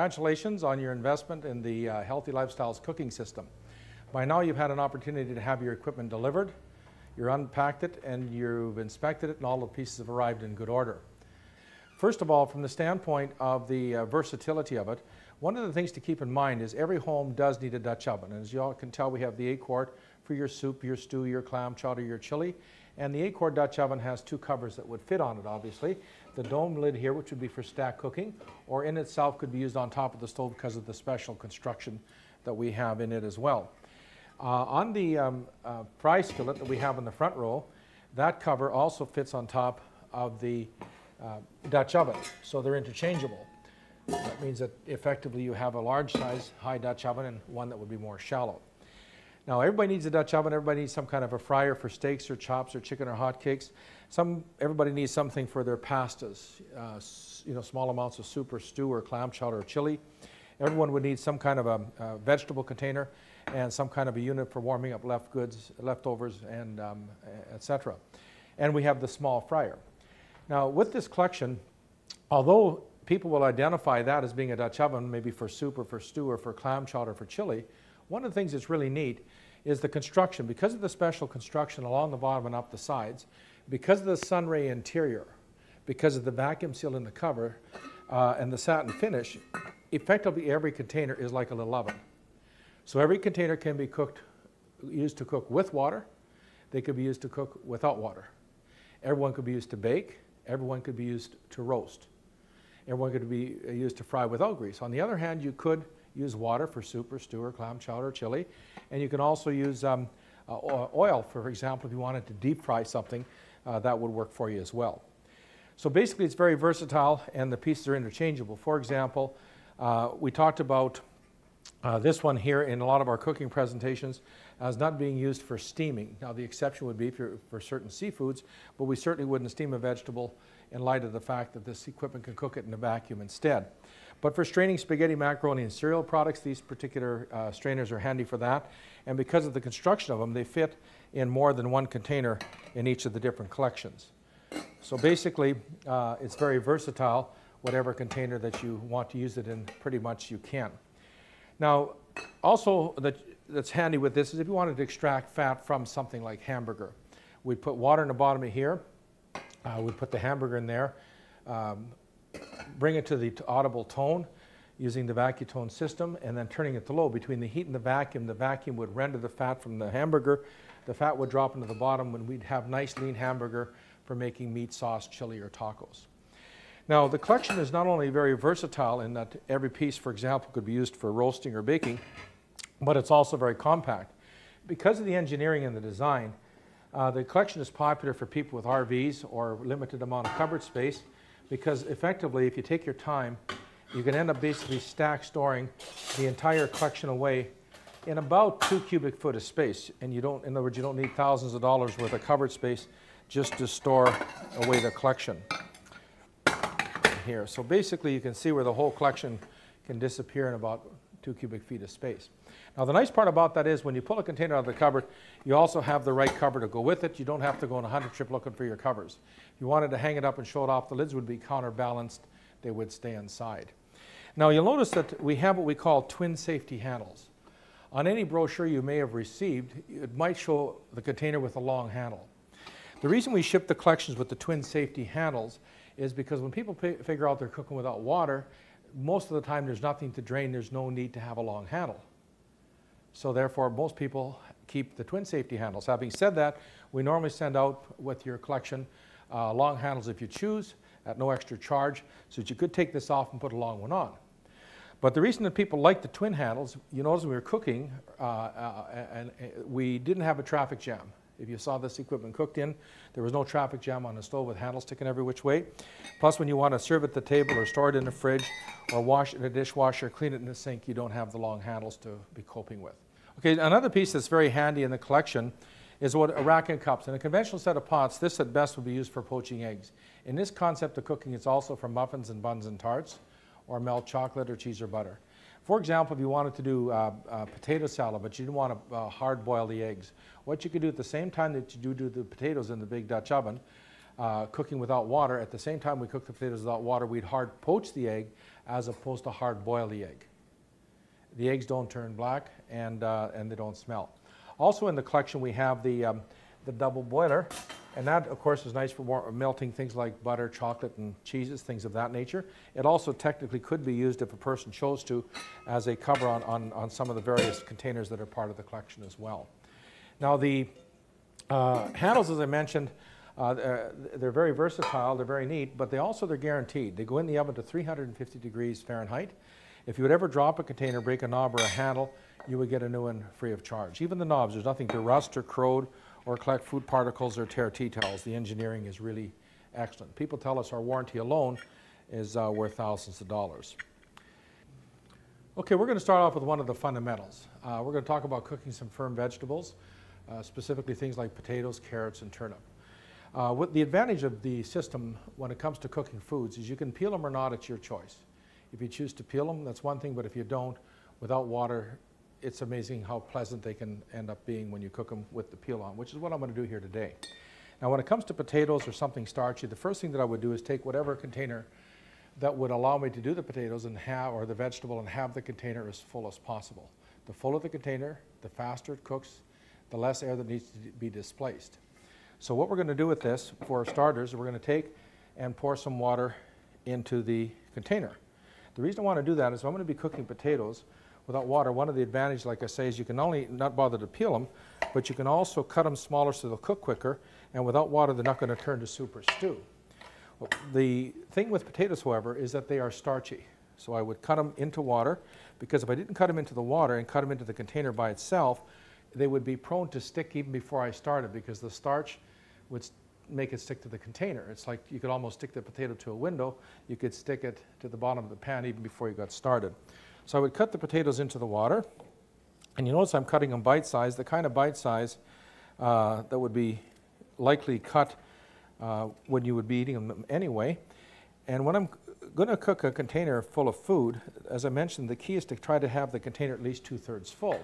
Congratulations on your investment in the Healthy Lifestyles cooking system. By now you've had an opportunity to have your equipment delivered, you've unpacked it, and you've inspected it, and all the pieces have arrived in good order. First of all, from the standpoint of the versatility of it, one of the things to keep in mind is every home does need a Dutch oven. And as you all can tell, we have the 8-quart for your soup, your stew, your clam chowder, your chili. And the 8-quart Dutch oven has two covers that would fit on it, obviously. The dome lid here, which would be for stack cooking, or in itself could be used on top of the stove because of the special construction that we have in it as well. On the fry skillet that we have in the front row, that cover also fits on top of the Dutch oven, so they're interchangeable. That means that effectively you have a large size high Dutch oven and one that would be more shallow. Now everybody needs a Dutch oven, everybody needs some kind of a fryer for steaks or chops or chicken or hotcakes. Everybody needs something for their pastas, small amounts of soup or stew or clam chowder or chili. Everyone would need some kind of a vegetable container and some kind of a unit for warming up leftovers, and etc. And we have the small fryer. Now with this collection, although people will identify that as being a Dutch oven, maybe for soup or for stew or for clam chowder or for chili, one of the things that's really neat is the construction. Because of the special construction along the bottom and up the sides, because of the sunray interior, because of the vacuum seal in the cover and the satin finish, effectively every container is like a little oven. So every container can be used to cook with water. They could be used to cook without water. Everyone could be used to bake. Everyone could be used to roast. Everyone could be used to fry without grease. On the other hand, you could use water for soup or stew or clam chowder or chili, and you can also use oil, for example, if you wanted to deep fry something, that would work for you as well. So basically it's very versatile and the pieces are interchangeable. For example, we talked about this one here in a lot of our cooking presentations as not being used for steaming. Now the exception would be for certain seafoods, but we certainly wouldn't steam a vegetable in light of the fact that this equipment can cook it in a vacuum instead. But for straining spaghetti, macaroni, and cereal products, these particular strainers are handy for that. And because of the construction of them, they fit in more than one container in each of the different collections. So basically, it's very versatile. Whatever container that you want to use it in, pretty much you can. Now, also that's handy with this is if you wanted to extract fat from something like hamburger. We'd put water in the bottom of here. We'd put the hamburger in there. Bring it to the audible tone using the vacuum system, and then turning it to low. Between the heat and the vacuum would render the fat from the hamburger. The fat would drop into the bottom, and we'd have nice lean hamburger for making meat, sauce, chili, or tacos. Now the collection is not only very versatile in that every piece, for example, could be used for roasting or baking, but it's also very compact. Because of the engineering and the design, the collection is popular for people with RVs or limited amount of cupboard space, because effectively, if you take your time, you can end up basically storing the entire collection away in about 2 cubic foot of space. And in other words, you don't need thousands of dollars worth of cupboard space just to store away the collection here. So basically, you can see where the whole collection can disappear in about 2 cubic feet of space. Now the nice part about that is when you pull a container out of the cupboard, you also have the right cover to go with it. You don't have to go on a 100-trip looking for your covers. If you wanted to hang it up and show it off, the lids would be counterbalanced. They would stay inside. Now you'll notice that we have what we call twin safety handles. On any brochure you may have received, it might show the container with a long handle. The reason we ship the collections with the twin safety handles is because when people figure out they're cooking without water, most of the time there's nothing to drain, there's no need to have a long handle. So therefore, most people keep the twin safety handles. Having said that, we normally send out with your collection long handles if you choose, at no extra charge, so that you could take this off and put a long one on. But the reason that people like the twin handles, you notice when we were cooking, we didn't have a traffic jam. If you saw this equipment cooked in, there was no traffic jam on the stove with handles sticking every which way. Plus, when you want to serve at the table or store it in the fridge or wash it in a dishwasher, clean it in the sink, you don't have the long handles to be coping with. Okay, another piece that's very handy in the collection is what a rack and cups. In a conventional set of pots, this at best would be used for poaching eggs. In this concept of cooking, it's also for muffins and buns and tarts, or melt chocolate or cheese or butter. For example, if you wanted to do potato salad, but you didn't want to hard boil the eggs, what you could do at the same time that you do the potatoes in the big Dutch oven, cooking without water, at the same time we cook the potatoes without water, we'd hard poach the egg as opposed to hard boil the egg. The eggs don't turn black and they don't smell. Also in the collection we have the double boiler, and that of course is nice for melting things like butter, chocolate and cheeses, things of that nature. It also technically could be used if a person chose to as a cover on some of the various containers that are part of the collection as well. Now the handles, as I mentioned, they're very versatile, they're very neat, but they're guaranteed. They go in the oven to 350 degrees Fahrenheit. If you would ever drop a container, break a knob or a handle, you would get a new one free of charge. Even the knobs, there's nothing to rust or corrode or collect food particles or tear tea towels. The engineering is really excellent. People tell us our warranty alone is worth thousands of dollars. Okay, we're going to start off with one of the fundamentals. We're going to talk about cooking some firm vegetables, specifically things like potatoes, carrots, and turnip. What the advantage of the system when it comes to cooking foods is you can peel them or not, it's your choice. If you choose to peel them, that's one thing, but if you don't, without water, it's amazing how pleasant they can end up being when you cook them with the peel on, which is what I'm going to do here today. Now when it comes to potatoes or something starchy, the first thing that I would do is take whatever container that would allow me to do the potatoes or the vegetable and have the container as full as possible. The fuller the container, the faster it cooks, the less air that needs to be displaced. So what we're going to do with this, for starters, we're going to take and pour some water into the container. The reason I want to do that is if I'm going to be cooking potatoes without water, one of the advantages, like I say, is you can only not bother to peel them, but you can also cut them smaller so they'll cook quicker, and without water they're not going to turn to soup or stew. Well, the thing with potatoes, however, is that they are starchy. So I would cut them into water, because if I didn't cut them into the water and cut them into the container by itself, they would be prone to stick even before I started, because the starch would make it stick to the container. It's like you could almost stick the potato to a window. You could stick it to the bottom of the pan even before you got started. So I would cut the potatoes into the water, and you notice I'm cutting them bite-sized, the kind of bite size that would be likely cut when you would be eating them anyway. And when I'm going to cook a container full of food, as I mentioned, the key is to try to have the container at least 2/3 full.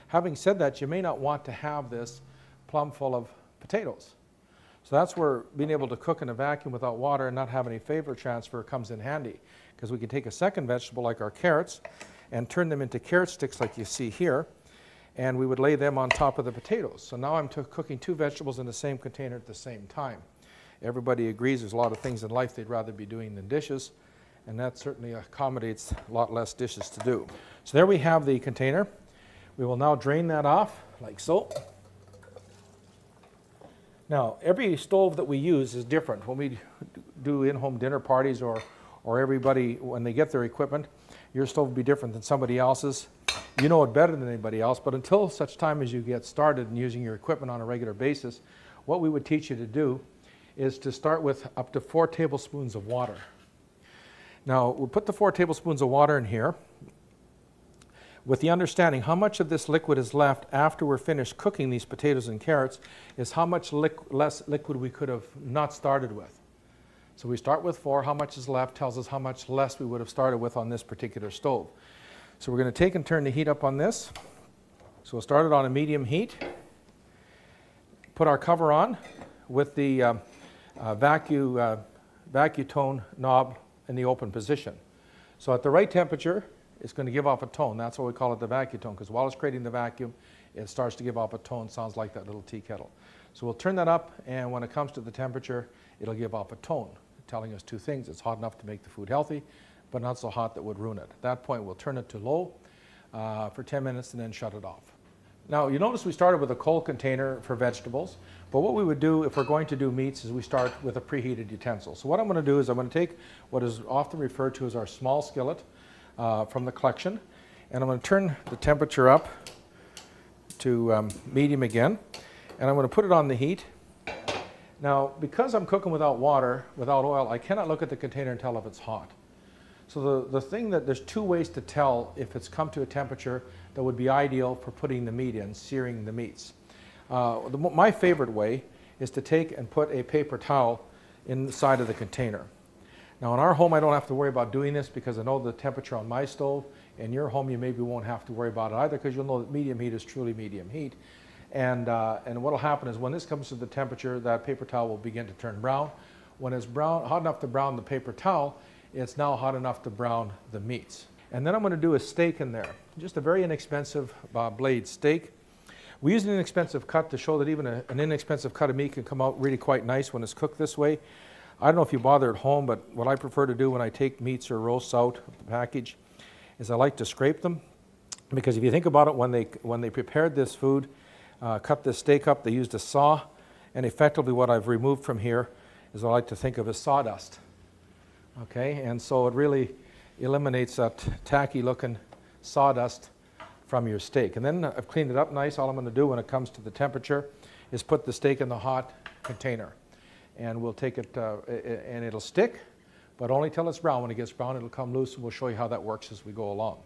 Having said that, you may not want to have this plumb full of potatoes. So that's where being able to cook in a vacuum without water and not have any flavor transfer comes in handy, because we can take a second vegetable like our carrots and turn them into carrot sticks like you see here, and we would lay them on top of the potatoes. So now I'm cooking two vegetables in the same container at the same time. Everybody agrees there's a lot of things in life they'd rather be doing than dishes, and that certainly accommodates a lot less dishes to do. So there we have the container. We will now drain that off like so. Now, every stove that we use is different. When we do in-home dinner parties or everybody, when they get their equipment, your stove will be different than somebody else's. You know it better than anybody else, but until such time as you get started in using your equipment on a regular basis, what we would teach you to do is to start with up to 4 tablespoons of water. Now, we'll put the 4 tablespoons of water in here with the understanding how much of this liquid is left after we're finished cooking these potatoes and carrots is how much less liquid we could have not started with. So we start with 4, how much is left tells us how much less we would have started with on this particular stove. So we're going to take and turn the heat up on this. So we'll start it on a medium heat, put our cover on with the vacuum knob in the open position. So at the right temperature, it's going to give off a tone. That's why we call it the vacuum tone, because while it's creating the vacuum, it starts to give off a tone. Sounds like that little tea kettle. So we'll turn that up, and when it comes to the temperature, it'll give off a tone, telling us 2 things. It's hot enough to make the food healthy, but not so hot that would ruin it. At that point, we'll turn it to low for 10 minutes and then shut it off. Now, you notice we started with a cold container for vegetables, but what we would do if we're going to do meats is we start with a preheated utensil. So what I'm going to do is I'm going to take what is often referred to as our small skillet from the collection, and I'm going to turn the temperature up to medium again, and I'm going to put it on the heat. Now, because I'm cooking without water, without oil, I cannot look at the container and tell if it's hot. So the thing that there's 2 ways to tell if it's come to a temperature that would be ideal for putting the meat in, searing the meats. My favorite way is to take and put a paper towel inside of the container. Now in our home I don't have to worry about doing this because I know the temperature on my stove. In your home you maybe won't have to worry about it either, because you'll know that medium heat is truly medium heat. And what will happen is when this comes to the temperature, that paper towel will begin to turn brown. When it's hot enough to brown the paper towel, it's now hot enough to brown the meats. And then I'm going to do a steak in there, just a very inexpensive blade steak. We use an inexpensive cut to show that even an inexpensive cut of meat can come out really quite nice when it's cooked this way. I don't know if you bother at home, but what I prefer to do when I take meats or roasts out of the package is I like to scrape them. Because if you think about it, when they prepared this food, cut this steak up, they used a saw, and effectively what I've removed from here is what I like to think of as sawdust. Okay, and so it really eliminates that tacky looking sawdust from your steak. And then I've cleaned it up nice. All I'm going to do when it comes to the temperature is put the steak in the hot container. And we'll take it, and it'll stick, but only till it's brown. When it gets brown, it'll come loose, and we'll show you how that works as we go along.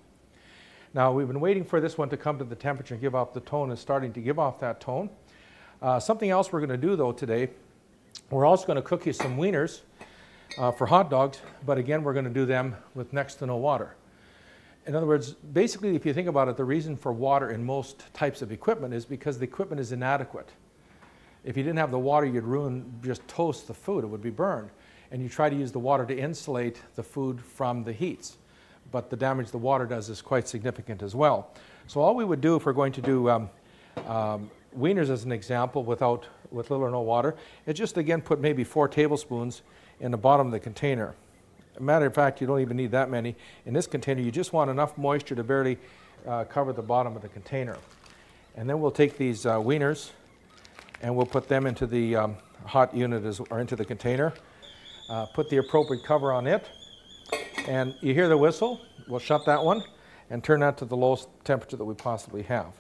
Now, we've been waiting for this one to come to the temperature and give off the tone, and starting to give off that tone. Something else we're going to do, though, today, we're also going to cook you some wieners for hot dogs, but again, we're going to do them with next to no water. In other words, basically, if you think about it, the reason for water in most types of equipment is because the equipment is inadequate. If you didn't have the water, you'd just toast the food. It would be burned. And you try to use the water to insulate the food from the heats. But the damage the water does is quite significant as well. So all we would do if we're going to do wieners as an example with little or no water, is just again put maybe 4 tablespoons in the bottom of the container. As a matter of fact, you don't even need that many. In this container, you just want enough moisture to barely cover the bottom of the container. And then we'll take these wieners and we'll put them into the hot unit or into the container. Put the appropriate cover on it. And you hear the whistle. We'll shut that one and turn that to the lowest temperature that we possibly have.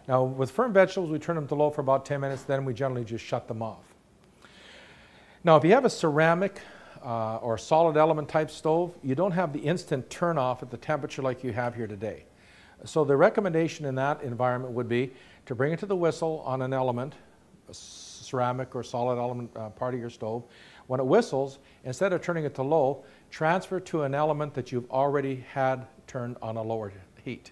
Now, with firm vegetables, we turn them to low for about 10 minutes, then we generally just shut them off. Now, if you have a ceramic or solid element type stove, you don't have the instant turn off at the temperature like you have here today. So the recommendation in that environment would be to bring it to the whistle on an element, a ceramic or solid element part of your stove. When it whistles, instead of turning it to low, transfer to an element that you've already had turned on a lower heat.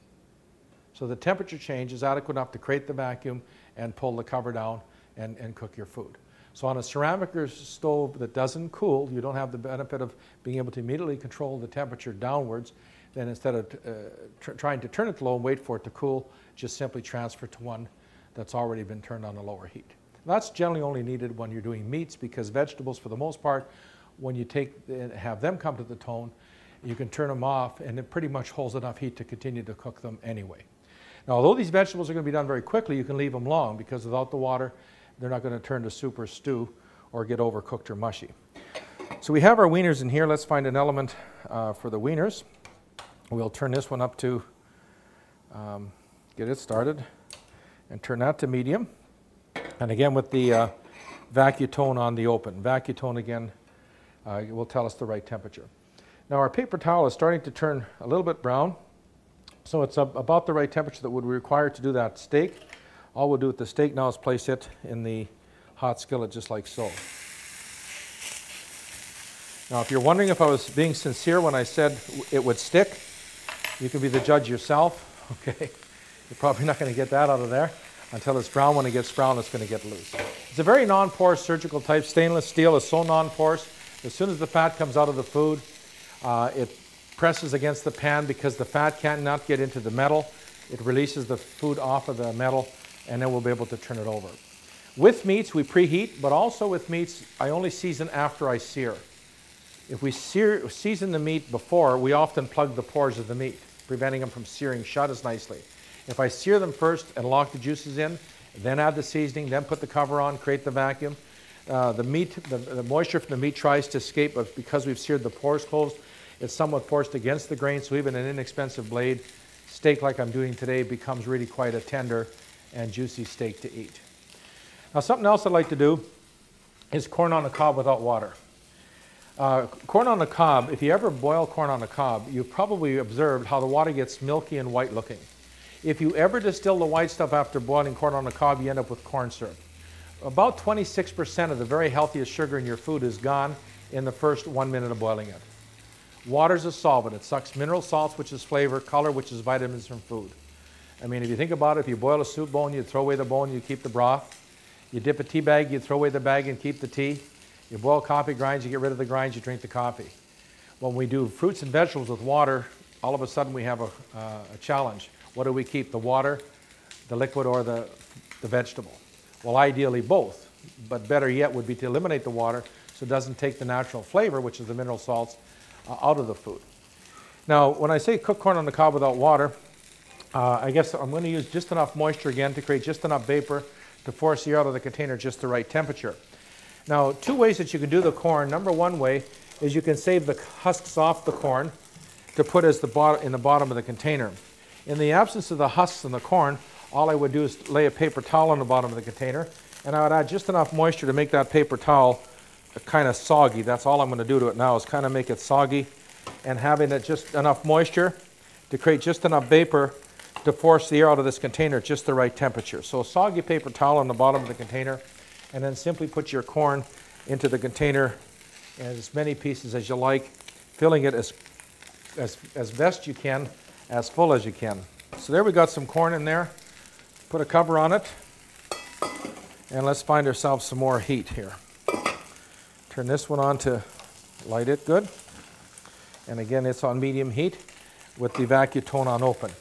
So the temperature change is adequate enough to create the vacuum and pull the cover down and cook your food. So on a ceramic or stove that doesn't cool, you don't have the benefit of being able to immediately control the temperature downwards. Then instead of trying to turn it to low and wait for it to cool, just simply transfer to one that's already been turned on a lower heat. That's generally only needed when you're doing meats, because vegetables, for the most part, when you have them come to the tone, you can turn them off and it pretty much holds enough heat to continue to cook them anyway. Now, although these vegetables are going to be done very quickly, you can leave them long, because without the water, they're not going to turn to soup or stew or get overcooked or mushy. So we have our wieners in here. Let's find an element for the wieners. We'll turn this one up to get it started and turn that to medium. And again, with the vacuum on the open. Vacuum again will tell us the right temperature. Now our paper towel is starting to turn a little bit brown, so it's about the right temperature that would be required to do that steak. All we'll do with the steak now is place it in the hot skillet just like so. Now if you're wondering if I was being sincere when I said it would stick, you can be the judge yourself. Okay, you're probably not going to get that out of there until it's brown. When it gets brown, it's going to get loose. It's a very non-porous surgical type. Stainless steel is so non-porous. As soon as the fat comes out of the food, it presses against the pan because the fat cannot get into the metal. It releases the food off of the metal, and then we'll be able to turn it over. With meats, we preheat, but also with meats, I only season after I sear. If we season the meat before, we often plug the pores of the meat, preventing them from searing shut as nicely. If I sear them first and lock the juices in, then add the seasoning, then put the cover on, create the vacuum, the moisture from the meat tries to escape, but because we've seared the pores closed, it's somewhat forced against the grain, so even an inexpensive blade steak like I'm doing today becomes really quite a tender and juicy steak to eat. Now something else I'd like to do is corn on the cob without water. Corn on the cob, if you ever boil corn on the cob, you've probably observed how the water gets milky and white looking. If you ever distill the white stuff after boiling corn on the cob, you end up with corn syrup. About 26% of the very healthiest sugar in your food is gone in the first 1 minute of boiling it. Water's a solvent. It sucks mineral salts, which is flavor, color, which is vitamins from food. I mean, if you think about it, if you boil a soup bone, you throw away the bone, you keep the broth. You dip a tea bag, you throw away the bag and keep the tea. You boil coffee grinds, you get rid of the grinds, you drink the coffee. When we do fruits and vegetables with water, all of a sudden we have a challenge. What do we keep, the water, the liquid, or the vegetable? Well, ideally both, but better yet would be to eliminate the water so it doesn't take the natural flavor, which is the mineral salts, out of the food. Now, when I say cook corn on the cob without water, I guess I'm going to use just enough moisture again to create just enough vapor to force the air out of the container just the right temperature. Now, two ways that you can do the corn. Number one way is you can save the husks off the corn to put as in the bottom of the container. In the absence of the husks and the corn, all I would do is lay a paper towel on the bottom of the container, and I would add just enough moisture to make that paper towel kind of soggy. That's all I'm going to do to it now, is kind of make it soggy, and having it just enough moisture to create just enough vapor to force the air out of this container at just the right temperature. So a soggy paper towel on the bottom of the container, and then simply put your corn into the container in as many pieces as you like, filling it as best you can, as full as you can. So there we got some corn in there. Put a cover on it, and let's find ourselves some more heat here. Turn this one on to light it good. And again, it's on medium heat with the vacuum tone on open.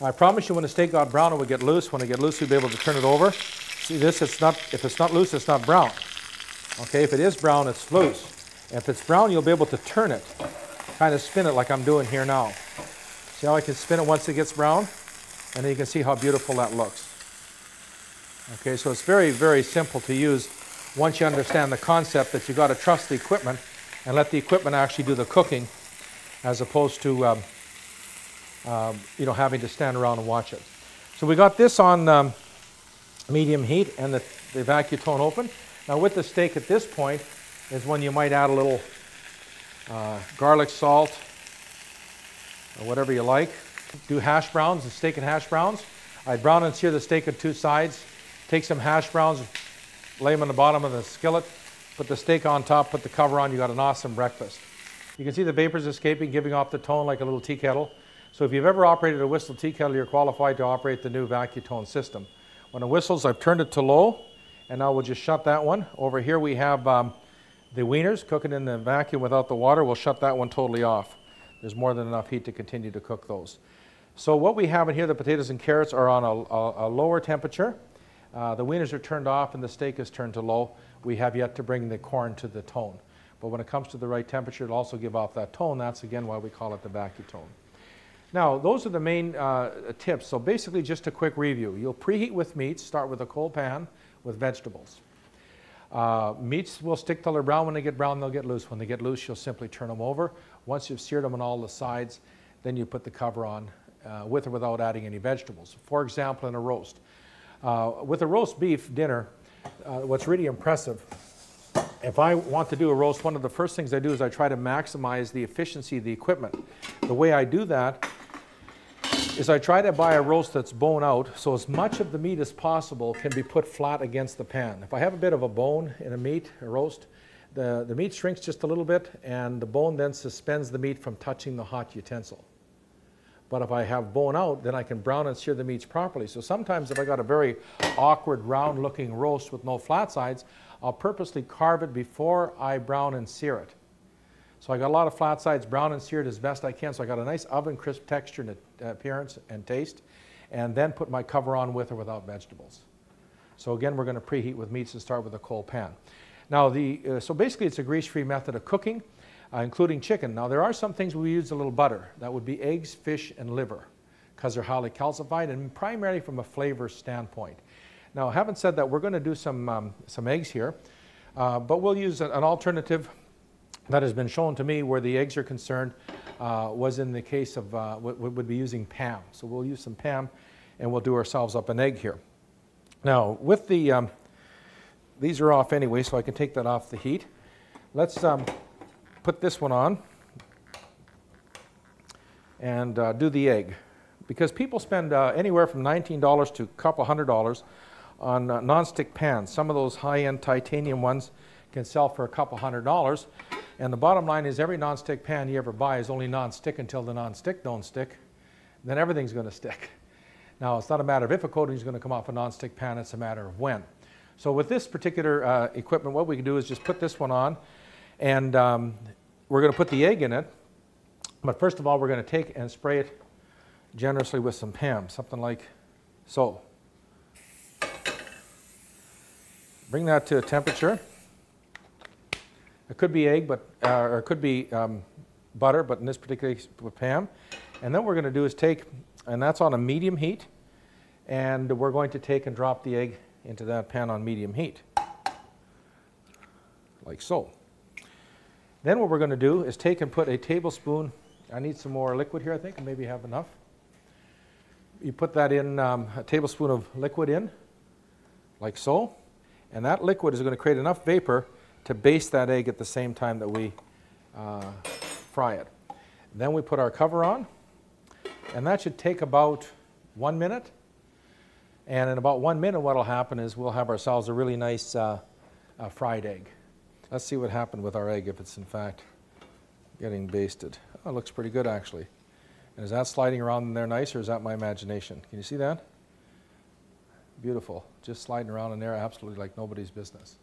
I promise you when the steak got brown, it would get loose. When it gets loose, you'll be able to turn it over. See this, if it's not loose, it's not brown. Okay, if it is brown, it's loose. If it's brown, you'll be able to turn it, kind of spin it like I'm doing here now. See how I can spin it once it gets brown? And then you can see how beautiful that looks. Okay, so it's very, very simple to use once you understand the concept that you've got to trust the equipment and let the equipment actually do the cooking, as opposed to having to stand around and watch it. So we got this on medium heat and the vacuum tone open. Now with the steak at this point is when you might add a little garlic salt or whatever you like. Do hash browns, the steak and hash browns. I'd brown and sear the steak on two sides. Take some hash browns, lay them on the bottom of the skillet, put the steak on top, put the cover on, you got an awesome breakfast. You can see the vapors escaping, giving off the tone like a little tea kettle. So if you've ever operated a whistle tea kettle, you're qualified to operate the new vacuum tone system. When it whistles, I've turned it to low, and now we'll just shut that one. Over here we have the wieners cooking in the vacuum without the water. We'll shut that one totally off. There's more than enough heat to continue to cook those. So what we have in here, the potatoes and carrots are on a lower temperature. The wieners are turned off and the steak is turned to low. We have yet to bring the corn to the tone. But when it comes to the right temperature, it'll also give off that tone. That's again why we call it the vacuum tone. Now, those are the main tips. So basically, just a quick review. You'll preheat with meats. Start with a cold pan with vegetables. Meats will stick till they're brown. When they get brown, they'll get loose. When they get loose, you'll simply turn them over. Once you've seared them on all the sides, then you put the cover on with or without adding any vegetables. For example, in a roast. With a roast beef dinner, what's really impressive, if I want to do a roast, one of the first things I do is I try to maximize the efficiency of the equipment. The way I do that is I try to buy a roast that's bone out, so as much of the meat as possible can be put flat against the pan. If I have a bit of a bone in a roast, the meat shrinks just a little bit, and the bone then suspends the meat from touching the hot utensil. But if I have bone out, then I can brown and sear the meats properly. So sometimes if I got a very awkward, round-looking roast with no flat sides, I'll purposely carve it before I brown and sear it. So I got a lot of flat sides, brown and seared as best I can, so I got a nice oven crisp texture and appearance and taste, and then put my cover on with or without vegetables. So again, we're going to preheat with meats and start with a cold pan. Now, so basically it's a grease-free method of cooking, including chicken. Now, there are some things we use a little butter. That would be eggs, fish, and liver, because they're highly calcified and primarily from a flavor standpoint. Now, having said that, we're going to do some eggs here, but we'll use an alternative that has been shown to me where the eggs are concerned was in the case of would be using Pam. So we'll use some Pam, and we'll do ourselves up an egg here. Now, with the these are off anyway, so I can take that off the heat. Let's put this one on and do the egg, because people spend anywhere from $19 to a couple $100 on non-stick pans. Some of those high-end titanium ones can sell for a couple $100, and the bottom line is every non-stick pan you ever buy is only non-stick until the non-stick don't stick, then everything's going to stick. Now, it's not a matter of if a coating is going to come off a nonstick pan, it's a matter of when. So with this particular equipment, what we can do is just put this one on, and we're going to put the egg in it. But first of all, we're going to take and spray it generously with some PAM, something like so. Bring that to a temperature. It could be egg, or it could be butter, but in this particular case with PAM. And then what we're going to do is take, and that's on a medium heat, and we're going to take and drop the egg into that pan on medium heat, like so. Then what we're going to do is take and put a tablespoon, I need some more liquid here I think, maybe have enough. You put that in, a tablespoon of liquid in, like so, and that liquid is going to create enough vapor to baste that egg at the same time that we fry it. Then we put our cover on, and that should take about 1 minute. And in about 1 minute what will happen is we'll have ourselves a really nice fried egg. Let's see what happened with our egg if it's in fact getting basted. Oh, it looks pretty good actually. And is that sliding around in there nice, or is that my imagination? Can you see that? Beautiful. Just sliding around in there absolutely like nobody's business.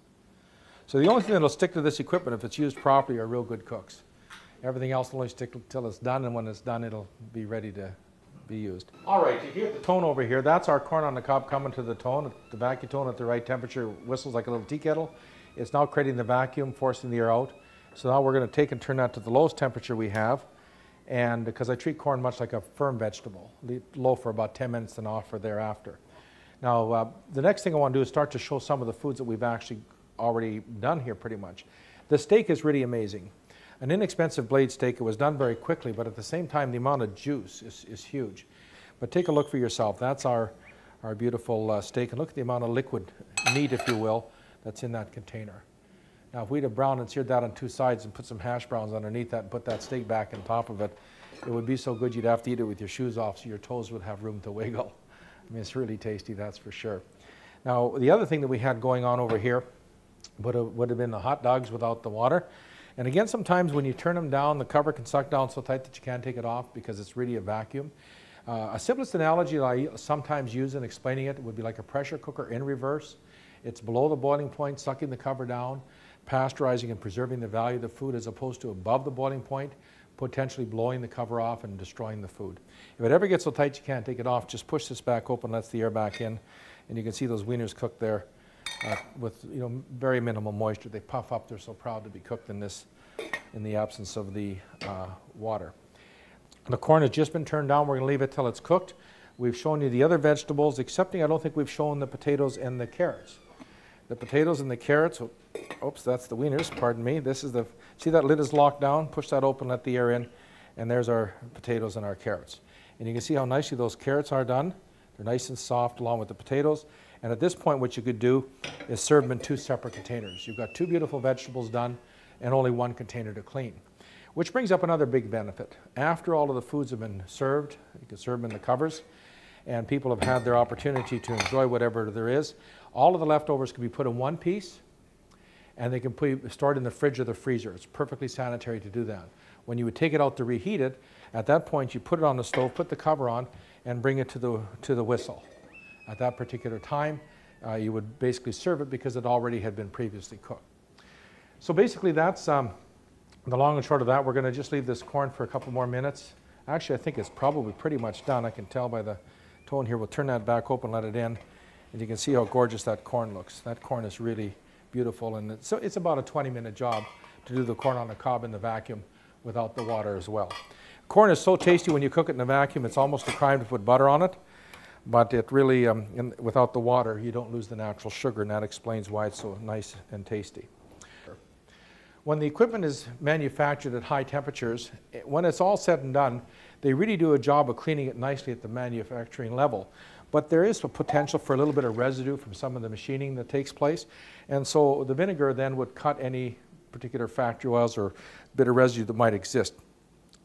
So the only thing that will stick to this equipment if it's used properly are real good cooks. Everything else will only stick until it's done, and when it's done it'll be ready to be used. All right, you hear the tone over here. That's our corn on the cob coming to the tone. The vacuum tone at the right temperature whistles like a little tea kettle. It's now creating the vacuum, forcing the air out. So now we're going to take and turn that to the lowest temperature we have. And because I treat corn much like a firm vegetable, leave it low for about 10 minutes and off for thereafter. Now, the next thing I want to do is start to show some of the foods that we've actually already done here pretty much. The steak is really amazing. An inexpensive blade steak, it was done very quickly, but at the same time, the amount of juice is huge. But take a look for yourself. That's our beautiful steak, and look at the amount of liquid meat, if you will, that's in that container. Now, if we'd have browned and seared that on 2 sides and put some hash browns underneath that and put that steak back on top of it, it would be so good you'd have to eat it with your shoes off so your toes would have room to wiggle. I mean, it's really tasty, that's for sure. Now, the other thing that we had going on over here would have been the hot dogs without the water. And again, sometimes when you turn them down, the cover can suck down so tight that you can't take it off because it's really a vacuum. A simplest analogy that I sometimes use in explaining it would be like a pressure cooker in reverse. It's below the boiling point, sucking the cover down, pasteurizing and preserving the value of the food, as opposed to above the boiling point, potentially blowing the cover off and destroying the food. If it ever gets so tight you can't take it off, just push this back open, lets the air back in, and you can see those wieners cooked there with very minimal moisture. They puff up. They're so proud to be cooked in the absence of the water. The corn has just been turned down. We're going to leave it till it's cooked. We've shown you the other vegetables, excepting I don't think we've shown the potatoes and the carrots. The potatoes and the carrots, oops, that's the wieners, pardon me. This is see that lid is locked down? Push that open, let the air in, and there's our potatoes and our carrots. And you can see how nicely those carrots are done. They're nice and soft along with the potatoes. And at this point, what you could do is serve them in 2 separate containers. You've got 2 beautiful vegetables done and only 1 container to clean. Which brings up another big benefit. After all of the foods have been served, you can serve them in the covers, and people have had their opportunity to enjoy whatever there is. All of the leftovers can be put in one piece, and they can be stored in the fridge or the freezer. It's perfectly sanitary to do that. When you would take it out to reheat it, at that point you put it on the stove, put the cover on, and bring it to the whistle. At that particular time, you would basically serve it because it already had been previously cooked. So basically that's the long and short of that. We're going to just leave this corn for a couple more minutes. Actually, I think it's probably pretty much done. I can tell by the tone here. We'll turn that back open, let it in, and you can see how gorgeous that corn looks. That corn is really beautiful, and it's about a 20-minute job to do the corn on the cob in the vacuum without the water as well. Corn is so tasty when you cook it in the vacuum, it's almost a crime to put butter on it, but it really, without the water, you don't lose the natural sugar, and that explains why it's so nice and tasty. When the equipment is manufactured at high temperatures, when it's all said and done, they really do a job of cleaning it nicely at the manufacturing level. But there is a potential for a little bit of residue from some of the machining that takes place. And so the vinegar then would cut any particular factory oils or bit of residue that might exist.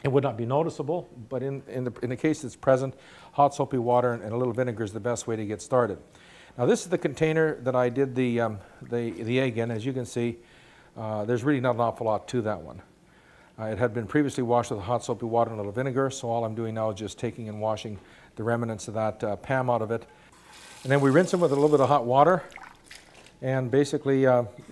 It would not be noticeable, but in the case that's present, hot soapy water and a little vinegar is the best way to get started. Now this is the container that I did the egg in. As you can see, there's really not an awful lot to that one. It had been previously washed with hot soapy water and a little vinegar, so all I'm doing now is just taking and washing the remnants of that PAM out of it. And then we rinse them with a little bit of hot water and basically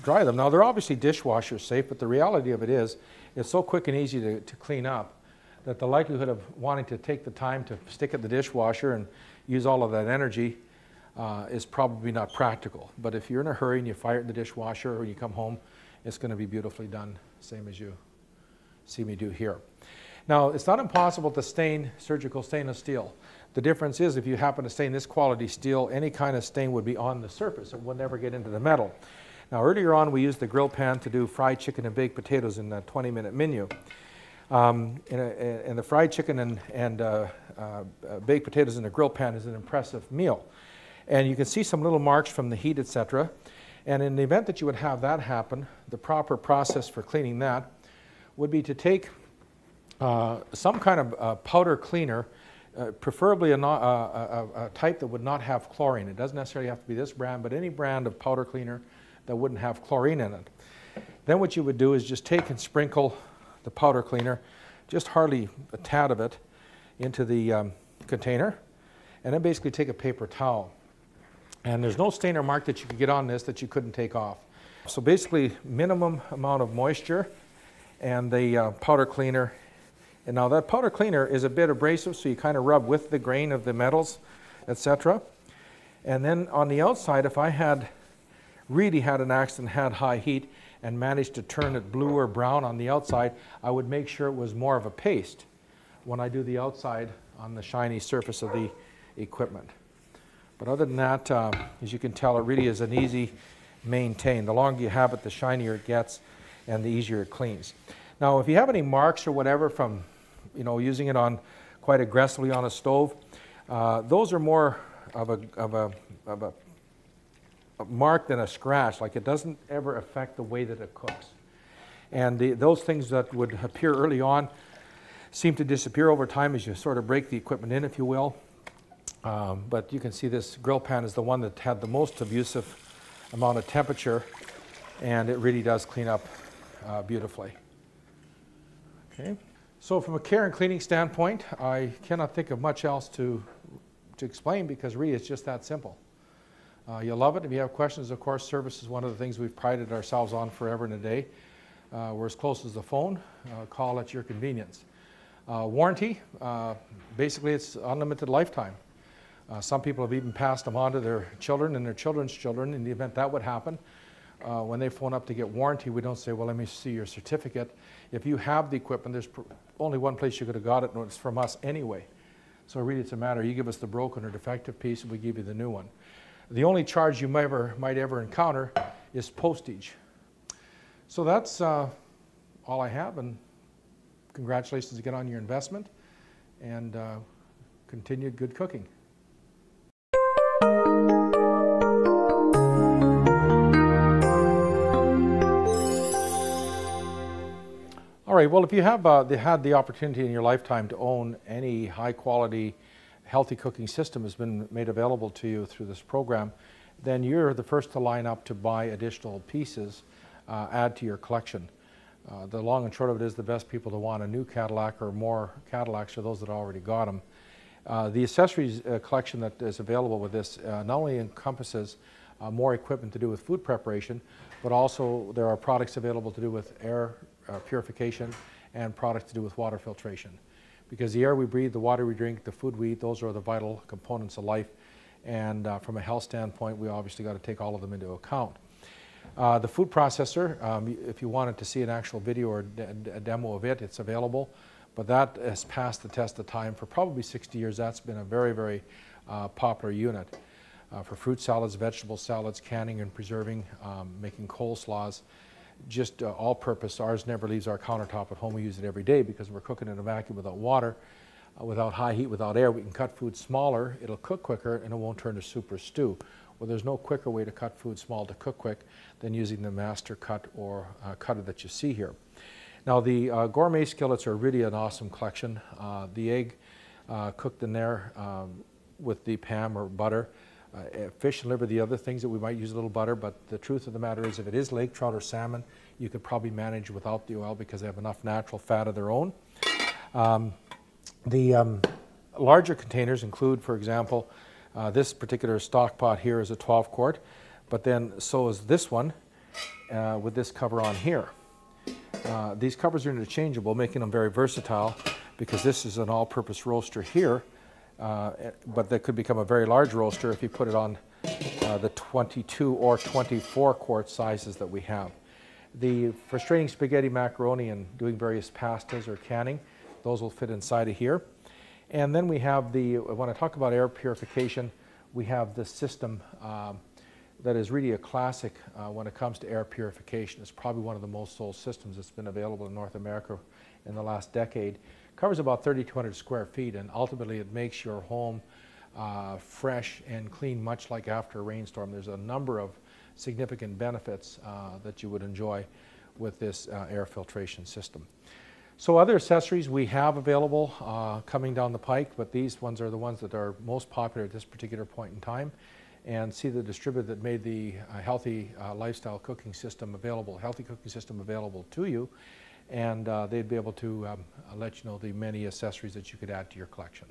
dry them. Now they're obviously dishwasher safe, but the reality of it is it's so quick and easy to clean up that the likelihood of wanting to take the time to stick it in the dishwasher and use all of that energy is probably not practical. But if you're in a hurry and you fire it in the dishwasher or you come home, it's going to be beautifully done, same as you see me do here. Now, it's not impossible to stain surgical stainless steel. The difference is if you happen to stain this quality steel, any kind of stain would be on the surface. It would never get into the metal. Now, earlier on, we used the grill pan to do fried chicken and baked potatoes in that 20-minute menu. And the fried chicken and baked potatoes in the grill pan is an impressive meal. And you can see some little marks from the heat, etc. And in the event that you would have that happen, the proper process for cleaning that would be to take some kind of powder cleaner, preferably a type that would not have chlorine. It doesn't necessarily have to be this brand, but any brand of powder cleaner that wouldn't have chlorine in it. Then what you would do is just take and sprinkle the powder cleaner, just hardly a tad of it, into the container, and then basically take a paper towel. And there's no stain or mark that you could get on this that you couldn't take off. So basically minimum amount of moisture and the powder cleaner. And now that powder cleaner is a bit abrasive, so you kind of rub with the grain of the metals, etc. And then on the outside, if I had really had an accident, had high heat, and managed to turn it blue or brown on the outside, I would make sure it was more of a paste when I do the outside on the shiny surface of the equipment. But other than that, as you can tell, it really is an easy maintain. The longer you have it, the shinier it gets and the easier it cleans. Now, if you have any marks or whatever from using it on quite aggressively on a stove, those are more of a mark than a scratch. Like, it doesn't ever affect the way that it cooks. And those things that would appear early on seem to disappear over time as you sort of break the equipment in, if you will. But you can see this grill pan is the one that had the most abusive amount of temperature, and it really does clean up beautifully. Okay. So from a care and cleaning standpoint, I cannot think of much else to explain, because really it's just that simple. You'll love it. If you have questions, of course, service is one of the things we've prided ourselves on forever and a day. We're as close as the phone. Call at your convenience. Warranty, basically it's unlimited lifetime. Some people have even passed them on to their children and their children's children in the event that would happen. When they phone up to get warranty, we don't say, well, let me see your certificate. If you have the equipment, there's only one place you could have got it, and it's from us anyway. So really it's a matter, you give us the broken or defective piece and we give you the new one. The only charge you might ever encounter is postage. So that's all I have, and congratulations again on your investment, and continued good cooking. All right, well, if you have had the opportunity in your lifetime to own any high-quality, healthy cooking system has been made available to you through this program, then you're the first to line up to buy additional pieces, add to your collection. The long and short of it is the best people to want a new Cadillac or more Cadillacs are those that already got them. The accessories collection that is available with this not only encompasses more equipment to do with food preparation, but also there are products available to do with air purification and products to do with water filtration. Because the air we breathe, the water we drink, the food we eat, those are the vital components of life. And from a health standpoint, we obviously got to take all of them into account. The food processor, if you wanted to see an actual video or a demo of it, it's available. But that has passed the test of time. For probably 60 years, that's been a very, very popular unit. For fruit salads, vegetable salads, canning and preserving, making coleslaws, just all-purpose. Ours never leaves our countertop at home. We use it every day because we're cooking in a vacuum without water, without high heat, without air. We can cut food smaller, it'll cook quicker, and it won't turn to soup or stew. Well, there's no quicker way to cut food small to cook quick than using the master cut or cutter that you see here. Now, the gourmet skillets are really an awesome collection. The egg cooked in there with the PAM or butter. Fish and liver, the other things that we might use a little butter, but the truth of the matter is if it is lake trout or salmon, you could probably manage without the oil because they have enough natural fat of their own. The Larger containers include, for example, this particular stock pot here is a 12 quart, but then so is this one with this cover on here. These covers are interchangeable, making them very versatile, because this is an all-purpose roaster here, but that could become a very large roaster if you put it on the 22 or 24 quart sizes that we have. For straining spaghetti, macaroni, and doing various pastas or canning, those will fit inside of here. And then we have when I talk about air purification, we have the system that is really a classic when it comes to air purification. It's probably one of the most sold systems that's been available in North America in the last decade. Covers about 3,200 square feet, and ultimately it makes your home fresh and clean, much like after a rainstorm. There's a number of significant benefits that you would enjoy with this air filtration system. So other accessories we have available coming down the pike, but these ones are the ones that are most popular at this particular point in time. And see the distributor that made the healthy lifestyle cooking system available, to you, and they'd be able to let you know the many accessories that you could add to your collection.